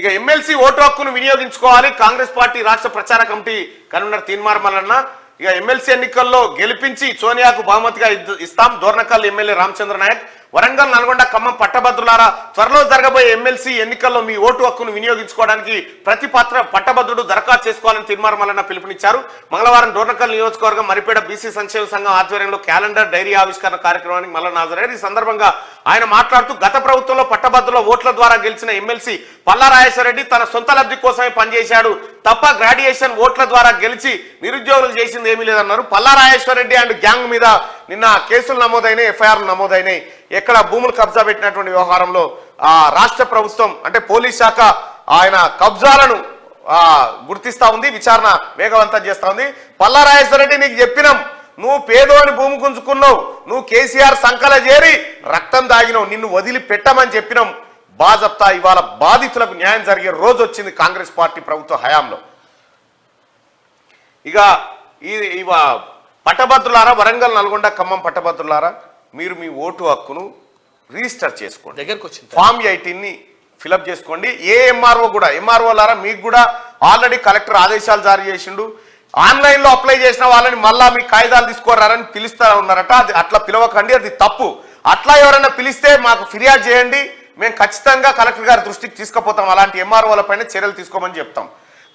ఇక MLC vote హక్కును వినియోగించుకోవాలి కాంగ్రెస్ పార్టీ రాష్ట్ర ప్రచార కమిటీ కన్వీనర్ తీన్మార్ మల్లన్న. ఇక ఎమ్మెల్సీ ఎన్నికల్లో గెలిపించి సోనియాకు బహుమతిగా ఇస్తాం. దోర్నకల్ ఎమ్మెల్యే రామచంద్ర నాయక్. వరంగల్, నల్గొండ, ఖమ్మం పట్టభద్రులారా, త్వరలో జరగబోయే ఎమ్మెల్సీ ఎన్నికల్లో మీ ఓటు హక్కును వినియోగించుకోవడానికి ప్రతి పట్టభద్రుడు దరఖాస్తు చేసుకోవాలని తీన్మార్ మల్లన్న పిలుపునిచ్చారు. మంగళవారం డోర్నకల్ నియోజకవర్గం మరిపేట బీసీ సంక్షేమ సంఘం ఆధ్వర్యంలో క్యాలెండర్ డైరీ ఆవిష్కరణ కార్యక్రమానికి మల్లన్న హాజరయ్యారు. ఈ సందర్భంగా ఆయన మాట్లాడుతూ గత ప్రభుత్వంలో పట్టభద్రుల ఓట్ల ద్వారా గెలిచిన ఎమ్మెల్సీ పల్లా రాజేశ్వరరెడ్డి తన సొంత లబ్ధి కోసమే పనిచేశాడు తప్ప గ్రాడ్యుయేషన్ ఓట్ల ద్వారా గెలిచి నిరుద్యోగులు చేసింది ఏమీ లేదన్నారు. పల్లా రాజేశ్వరరెడ్డి అండ్ గ్యాంగ్ మీద నిన్న కేసులు నమోదైనాయి, ఎఫ్ఐఆర్లు నమోదైనాయి. ఎక్కడ భూములు కబ్జా పెట్టినటువంటి వ్యవహారంలో రాష్ట్ర ప్రభుత్వం అంటే పోలీస్ శాఖ ఆయన కబ్జాలను గుర్తిస్తా ఉంది, విచారణ వేగవంతం చేస్తా ఉంది. పల్లా రాజేశ్వరరెడ్డి నీకు చెప్పినాం, నువ్వు పేదోని భూమి గుంజుకున్నావు, నువ్వు కేసీఆర్ సంకల చేరి రక్తం దాగినావు, నిన్ను వదిలి పెట్టమని చెప్పినాం. బాజప్తా ఇవాళ బాధితులకు న్యాయం జరిగే రోజు వచ్చింది కాంగ్రెస్ పార్టీ ప్రభుత్వ హయాంలో. ఇక ఈ పట్టభద్రులారా, వరంగల్, నల్గొండ, ఖమ్మం పట్టభద్రులారా, మీరు మీ ఓటు హక్కును రిజిస్టర్ చేసుకోండి. దగ్గరకు వచ్చింది ఫామ్ 18ని ఫిలప్ చేసుకోండి. ఏ ఎంఆర్ఓ కూడా, ఎంఆర్ఓలారా మీకు కూడా ఆల్రెడీ కలెక్టర్ ఆదేశాలు జారీ చేసిండు. ఆన్లైన్లో అప్లై చేసిన వాళ్ళని మళ్ళా మీ కాగితాలు తీసుకోరారని పిలుస్తా ఉన్నారట. అది అట్లా పిలవకండి, అది తప్పు. అట్లా ఎవరైనా పిలిస్తే మాకు ఫిర్యాదు చేయండి, మేము ఖచ్చితంగా కలెక్టర్ గారి దృష్టికి తీసుకుపోతాం. అలాంటి ఎంఆర్ఓల పైన చర్యలు తీసుకోమని చెప్తాం.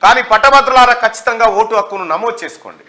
కానీ పట్టభద్రులారా ఖచ్చితంగా ఓటు హక్కును నమోదు చేసుకోండి.